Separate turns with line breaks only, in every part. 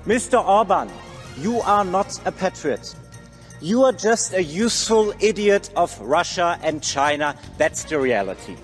Mr. Orban, you are not a patriot. You are just a useful idiot of Russia and China. That's the reality.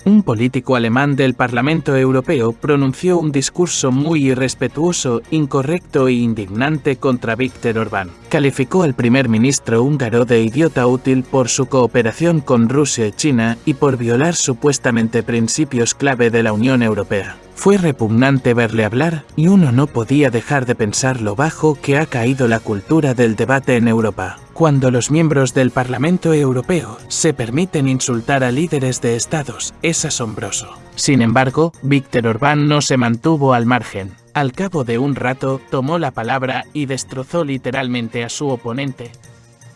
Un político alemán del Parlamento Europeo pronunció un discurso muy irrespetuoso, incorrecto e indignante contra Viktor Orbán. Calificó al primer ministro húngaro de idiota útil por su cooperación con Rusia y China y por violar supuestamente principios clave de la Unión Europea. Fue repugnante verle hablar y uno no podía dejar de pensar lo bajo que ha caído la cultura del debate en Europa. Cuando los miembros del Parlamento Europeo se permiten insultar a líderes de estados, es asombroso. Sin embargo, Viktor Orbán no se mantuvo al margen. Al cabo de un rato, tomó la palabra y destrozó literalmente a su oponente,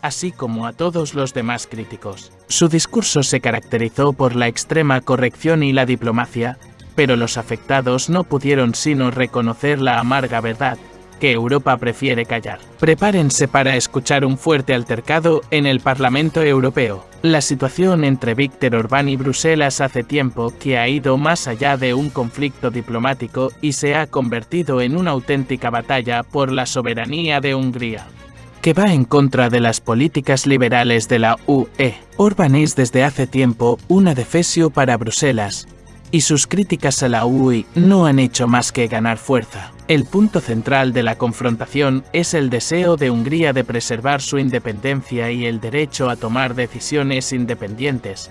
así como a todos los demás críticos. Su discurso se caracterizó por la extrema corrección y la diplomacia, pero los afectados no pudieron sino reconocer la amarga verdad, que Europa prefiere callar. Prepárense para escuchar un fuerte altercado en el Parlamento Europeo. La situación entre Viktor Orbán y Bruselas hace tiempo que ha ido más allá de un conflicto diplomático y se ha convertido en una auténtica batalla por la soberanía de Hungría, que va en contra de las políticas liberales de la UE. Orbán es desde hace tiempo un adefesio para Bruselas, y sus críticas a la UE no han hecho más que ganar fuerza. El punto central de la confrontación es el deseo de Hungría de preservar su independencia y el derecho a tomar decisiones independientes,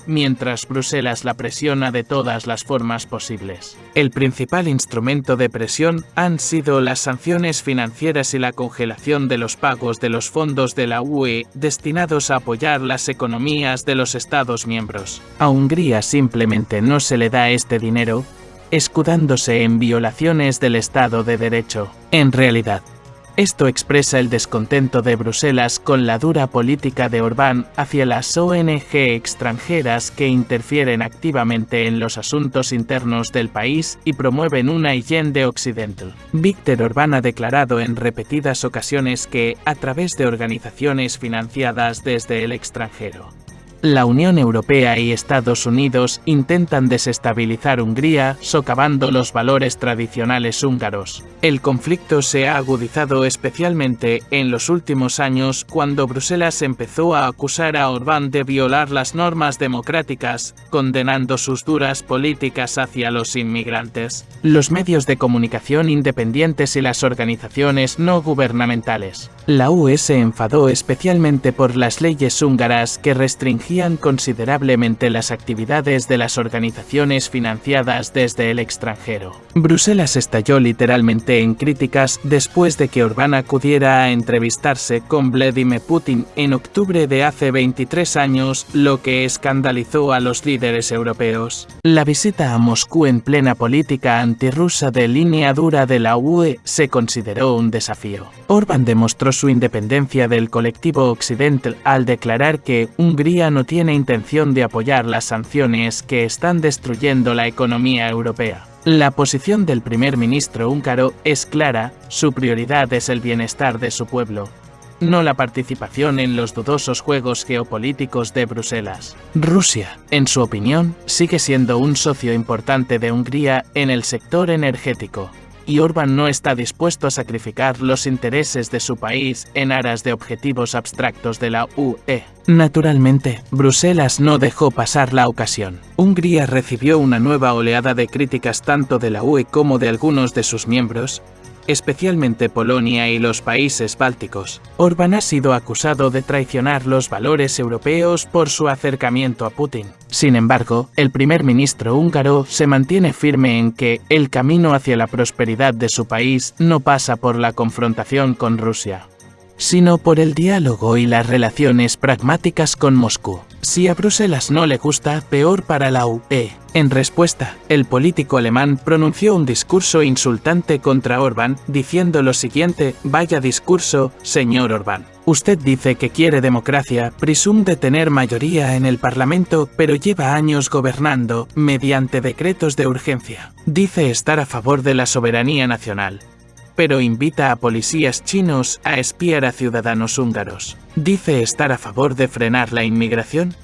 mientras Bruselas la presiona de todas las formas posibles. El principal instrumento de presión han sido las sanciones financieras y la congelación de los pagos de los fondos de la UE destinados a apoyar las economías de los Estados miembros. A Hungría simplemente no se le da este dinero, escudándose en violaciones del Estado de Derecho. En realidad, esto expresa el descontento de Bruselas con la dura política de Orbán hacia las ONG extranjeras que interfieren activamente en los asuntos internos del país y promueven una higiene occidental. Viktor Orbán ha declarado en repetidas ocasiones que, a través de organizaciones financiadas desde el extranjero, la Unión Europea y Estados Unidos intentan desestabilizar Hungría, socavando los valores tradicionales húngaros. El conflicto se ha agudizado especialmente en los últimos años cuando Bruselas empezó a acusar a Orbán de violar las normas democráticas, condenando sus duras políticas hacia los inmigrantes. Los medios de comunicación independientes y las organizaciones no gubernamentales. La UE se enfadó especialmente por las leyes húngaras que restringían considerablemente las actividades de las organizaciones financiadas desde el extranjero. Bruselas estalló literalmente en críticas después de que Orbán acudiera a entrevistarse con Vladimir Putin en octubre de hace 23 años, lo que escandalizó a los líderes europeos. La visita a Moscú en plena política antirrusa de línea dura de la UE se consideró un desafío. Orbán demostró su independencia del colectivo occidental al declarar que Hungría no tiene intención de apoyar las sanciones que están destruyendo la economía europea. La posición del primer ministro húngaro es clara: su prioridad es el bienestar de su pueblo, no la participación en los dudosos juegos geopolíticos de Bruselas. Rusia, en su opinión, sigue siendo un socio importante de Hungría en el sector energético, y Orbán no está dispuesto a sacrificar los intereses de su país en aras de objetivos abstractos de la UE. Naturalmente, Bruselas no dejó pasar la ocasión. Hungría recibió una nueva oleada de críticas tanto de la UE como de algunos de sus miembros, especialmente Polonia y los países bálticos. Orbán ha sido acusado de traicionar los valores europeos por su acercamiento a Putin. Sin embargo, el primer ministro húngaro se mantiene firme en que el camino hacia la prosperidad de su país no pasa por la confrontación con Rusia, sino por el diálogo y las relaciones pragmáticas con Moscú. Si a Bruselas no le gusta, peor para la UE. En respuesta, el político alemán pronunció un discurso insultante contra Orbán, diciendo lo siguiente: vaya discurso, señor Orbán. Usted dice que quiere democracia, presume tener mayoría en el Parlamento, pero lleva años gobernando mediante decretos de urgencia. Dice estar a favor de la soberanía nacional, pero invita a policías chinos a espiar a ciudadanos húngaros. Dice estar a favor de frenar la inmigración,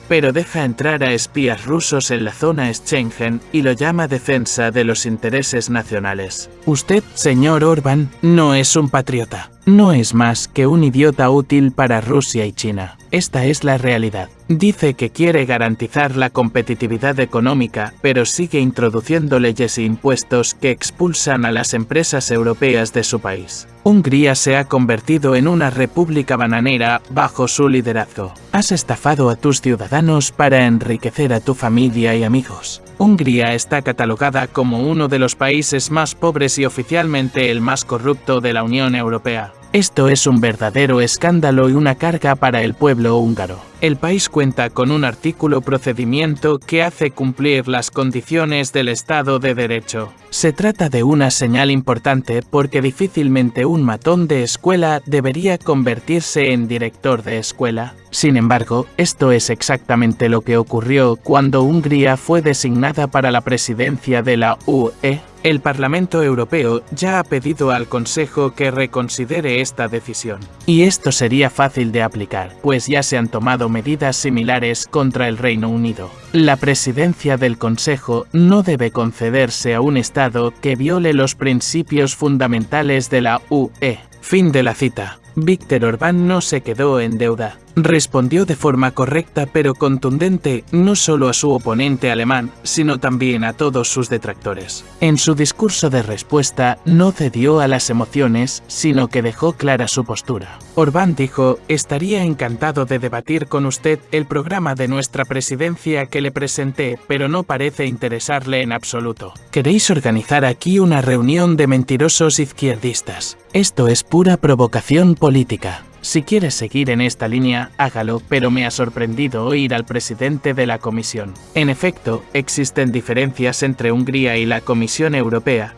pero deja entrar a espías rusos en la zona Schengen y lo llama defensa de los intereses nacionales. Usted, señor Orbán, no es un patriota. No es más que un idiota útil para Rusia y China. Esta es la realidad. Dice que quiere garantizar la competitividad económica, pero sigue introduciendo leyes e impuestos que expulsan a las empresas europeas de su país. Hungría se ha convertido en una república bananera bajo su liderazgo. Has estafado a tus ciudadanos para enriquecer a tu familia y amigos. Hungría está catalogada como uno de los países más pobres y oficialmente el más corrupto de la Unión Europea. Esto es un verdadero escándalo y una carga para el pueblo húngaro. El país cuenta con un artículo procedimiento que hace cumplir las condiciones del Estado de Derecho. Se trata de una señal importante porque difícilmente un matón de escuela debería convertirse en director de escuela. Sin embargo, esto es exactamente lo que ocurrió cuando Hungría fue designada para la presidencia de la UE. El Parlamento Europeo ya ha pedido al Consejo que reconsidere esta decisión. Y esto sería fácil de aplicar, pues ya se han tomado medidas similares contra el Reino Unido. La presidencia del Consejo no debe concederse a un Estado que viole los principios fundamentales de la UE. Fin de la cita. Viktor Orbán no se quedó en deuda. Respondió de forma correcta pero contundente no solo a su oponente alemán, sino también a todos sus detractores. En su discurso de respuesta no cedió a las emociones, sino que dejó clara su postura. Orbán dijo: estaría encantado de debatir con usted el programa de nuestra presidencia que le presenté, pero no parece interesarle en absoluto. Queréis organizar aquí una reunión de mentirosos izquierdistas. Esto es pura provocación política. Si quiere seguir en esta línea, hágalo, pero me ha sorprendido oír al presidente de la Comisión. En efecto, existen diferencias entre Hungría y la Comisión Europea,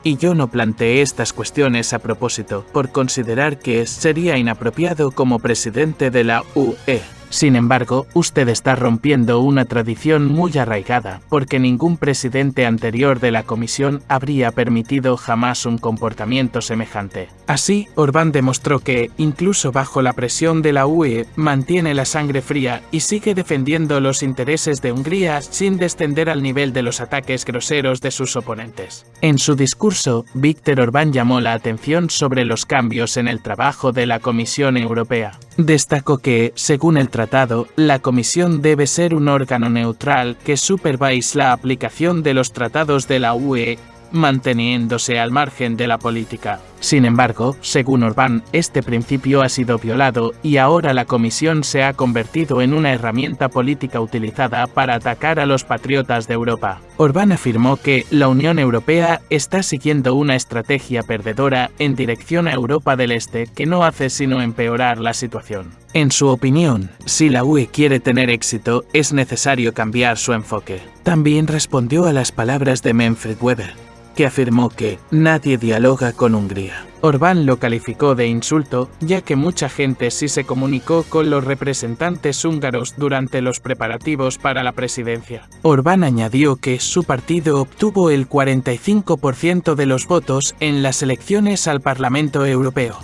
y yo no planteé estas cuestiones a propósito, por considerar que sería inapropiado como presidente de la UE. Sin embargo, usted está rompiendo una tradición muy arraigada, porque ningún presidente anterior de la Comisión habría permitido jamás un comportamiento semejante. Así, Orbán demostró que, incluso bajo la presión de la UE, mantiene la sangre fría y sigue defendiendo los intereses de Hungría sin descender al nivel de los ataques groseros de sus oponentes. En su discurso, Viktor Orbán llamó la atención sobre los cambios en el trabajo de la Comisión Europea. Destacó que, según el tratado, la Comisión debe ser un órgano neutral que supervise la aplicación de los tratados de la UE, manteniéndose al margen de la política. Sin embargo, según Orbán, este principio ha sido violado y ahora la Comisión se ha convertido en una herramienta política utilizada para atacar a los patriotas de Europa. Orbán afirmó que la Unión Europea está siguiendo una estrategia perdedora en dirección a Europa del Este que no hace sino empeorar la situación. En su opinión, si la UE quiere tener éxito, es necesario cambiar su enfoque. También respondió a las palabras de Manfred Weber, que afirmó que nadie dialoga con Hungría. Orbán lo calificó de insulto, ya que mucha gente sí se comunicó con los representantes húngaros durante los preparativos para la presidencia. Orbán añadió que su partido obtuvo el 45% de los votos en las elecciones al Parlamento Europeo,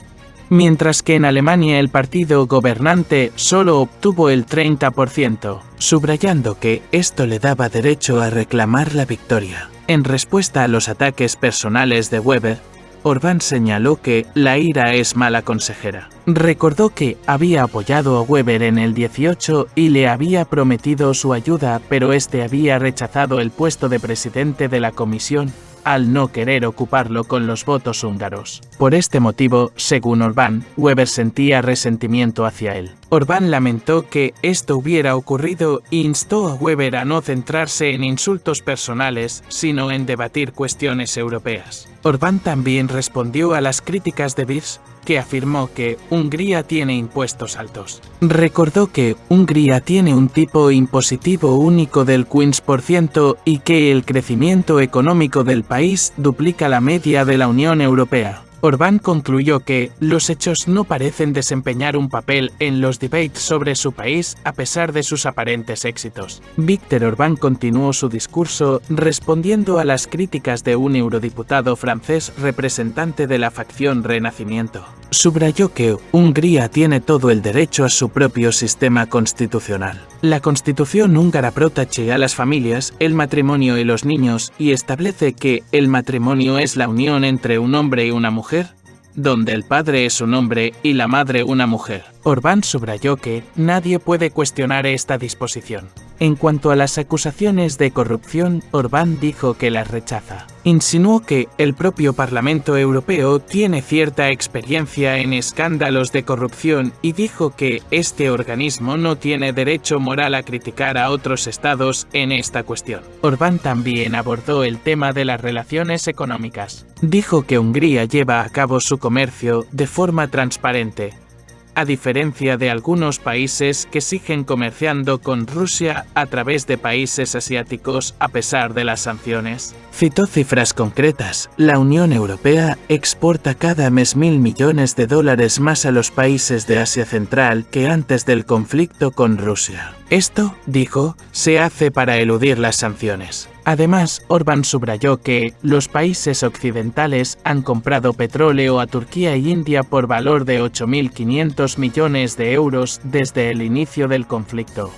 mientras que en Alemania el partido gobernante solo obtuvo el 30%, subrayando que esto le daba derecho a reclamar la victoria. En respuesta a los ataques personales de Weber, Orbán señaló que la ira es mala consejera. Recordó que había apoyado a Weber en el 18 y le había prometido su ayuda, pero este había rechazado el puesto de presidente de la Comisión, al no querer ocuparlo con los votos húngaros. Por este motivo, según Orbán, Weber sentía resentimiento hacia él. Orbán lamentó que esto hubiera ocurrido e instó a Weber a no centrarse en insultos personales, sino en debatir cuestiones europeas. Orbán también respondió a las críticas de Birs, que afirmó que Hungría tiene impuestos altos. Recordó que Hungría tiene un tipo impositivo único del 15% y que el crecimiento económico del país duplica la media de la Unión Europea. Orbán concluyó que los hechos no parecen desempeñar un papel en los debates sobre su país a pesar de sus aparentes éxitos. Viktor Orbán continuó su discurso respondiendo a las críticas de un eurodiputado francés representante de la facción Renacimiento. Subrayó que Hungría tiene todo el derecho a su propio sistema constitucional. La Constitución húngara protege a las familias, el matrimonio y los niños y establece que el matrimonio es la unión entre un hombre y una mujer, donde el padre es un hombre y la madre una mujer. Orbán subrayó que nadie puede cuestionar esta disposición. En cuanto a las acusaciones de corrupción, Orbán dijo que las rechaza. Insinuó que el propio Parlamento Europeo tiene cierta experiencia en escándalos de corrupción y dijo que este organismo no tiene derecho moral a criticar a otros estados en esta cuestión. Orbán también abordó el tema de las relaciones económicas. Dijo que Hungría lleva a cabo su comercio de forma transparente, a diferencia de algunos países que siguen comerciando con Rusia a través de países asiáticos a pesar de las sanciones. Citó cifras concretas: la Unión Europea exporta cada mes $1.000 millones más a los países de Asia Central que antes del conflicto con Rusia. Esto, dijo, se hace para eludir las sanciones. Además, Orbán subrayó que los países occidentales han comprado petróleo a Turquía y India por valor de 8.500 millones de euros desde el inicio del conflicto,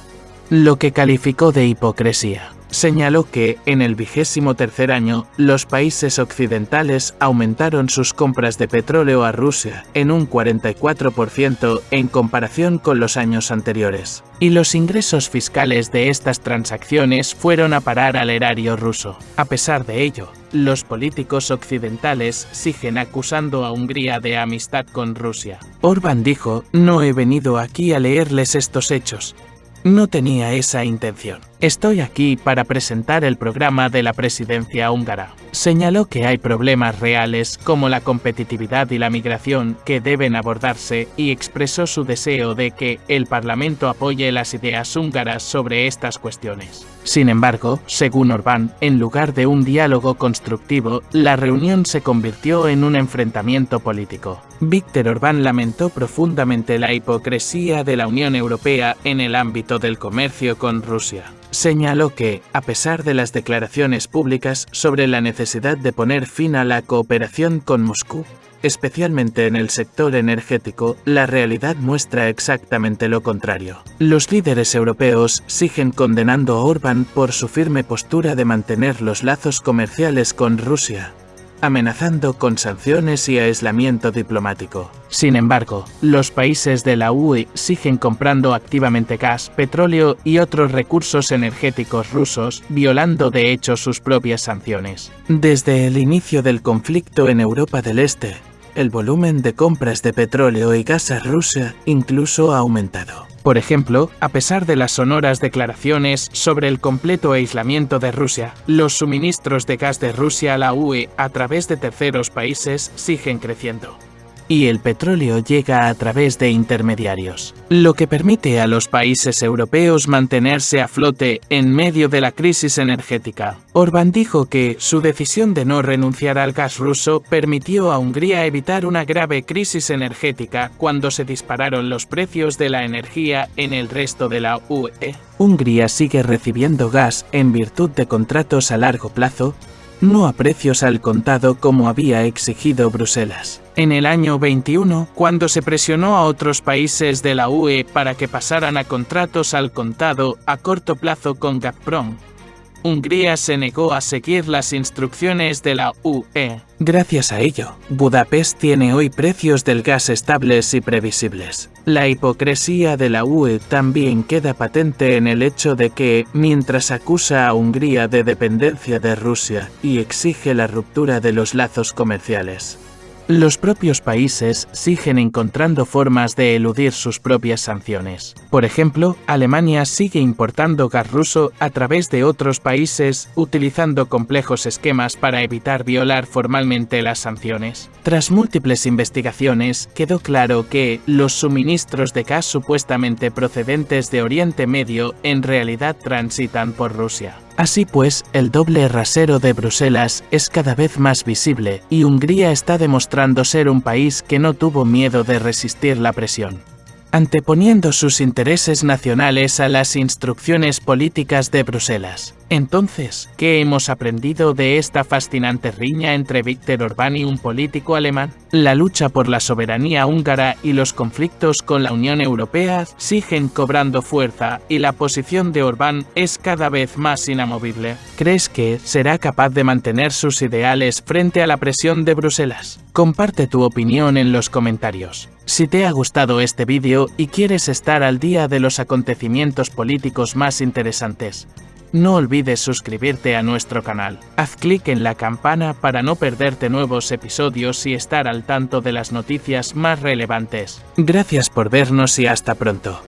lo que calificó de hipocresía. Señaló que, en el 23º año, los países occidentales aumentaron sus compras de petróleo a Rusia en un 44% en comparación con los años anteriores, y los ingresos fiscales de estas transacciones fueron a parar al erario ruso. A pesar de ello, los políticos occidentales siguen acusando a Hungría de amistad con Rusia. Orbán dijo: "No he venido aquí a leerles estos hechos. No tenía esa intención. Estoy aquí para presentar el programa de la presidencia húngara". Señaló que hay problemas reales como la competitividad y la migración que deben abordarse y expresó su deseo de que el Parlamento apoye las ideas húngaras sobre estas cuestiones. Sin embargo, según Orbán, en lugar de un diálogo constructivo, la reunión se convirtió en un enfrentamiento político. Viktor Orbán lamentó profundamente la hipocresía de la Unión Europea en el ámbito del comercio con Rusia. Señaló que, a pesar de las declaraciones públicas sobre la necesidad de poner fin a la cooperación con Moscú, especialmente en el sector energético, la realidad muestra exactamente lo contrario. Los líderes europeos siguen condenando a Orbán por su firme postura de mantener los lazos comerciales con Rusia, amenazando con sanciones y aislamiento diplomático. Sin embargo, los países de la UE siguen comprando activamente gas, petróleo y otros recursos energéticos rusos, violando de hecho sus propias sanciones. Desde el inicio del conflicto en Europa del Este, el volumen de compras de petróleo y gas a Rusia incluso ha aumentado. Por ejemplo, a pesar de las sonoras declaraciones sobre el completo aislamiento de Rusia, los suministros de gas de Rusia a la UE a través de terceros países siguen creciendo. Y el petróleo llega a través de intermediarios, lo que permite a los países europeos mantenerse a flote en medio de la crisis energética. Orbán dijo que su decisión de no renunciar al gas ruso permitió a Hungría evitar una grave crisis energética cuando se dispararon los precios de la energía en el resto de la UE. Hungría sigue recibiendo gas en virtud de contratos a largo plazo, no a precios al contado como había exigido Bruselas. En el año 21, cuando se presionó a otros países de la UE para que pasaran a contratos al contado a corto plazo con Gazprom, Hungría se negó a seguir las instrucciones de la UE. Gracias a ello, Budapest tiene hoy precios del gas estables y previsibles. La hipocresía de la UE también queda patente en el hecho de que, mientras acusa a Hungría de dependencia de Rusia y exige la ruptura de los lazos comerciales, los propios países siguen encontrando formas de eludir sus propias sanciones. Por ejemplo, Alemania sigue importando gas ruso a través de otros países, utilizando complejos esquemas para evitar violar formalmente las sanciones. Tras múltiples investigaciones, quedó claro que los suministros de gas supuestamente procedentes de Oriente Medio en realidad transitan por Rusia. Así pues, el doble rasero de Bruselas es cada vez más visible y Hungría está demostrando ser un país que no tuvo miedo de resistir la presión. anteponiendo sus intereses nacionales a las instrucciones políticas de Bruselas. Entonces, ¿qué hemos aprendido de esta fascinante riña entre Viktor Orbán y un político alemán? La lucha por la soberanía húngara y los conflictos con la Unión Europea siguen cobrando fuerza y la posición de Orbán es cada vez más inamovible. ¿Crees que será capaz de mantener sus ideales frente a la presión de Bruselas? Comparte tu opinión en los comentarios. Si te ha gustado este vídeo y quieres estar al día de los acontecimientos políticos más interesantes, no olvides suscribirte a nuestro canal. Haz clic en la campana para no perderte nuevos episodios y estar al tanto de las noticias más relevantes. Gracias por vernos y hasta pronto.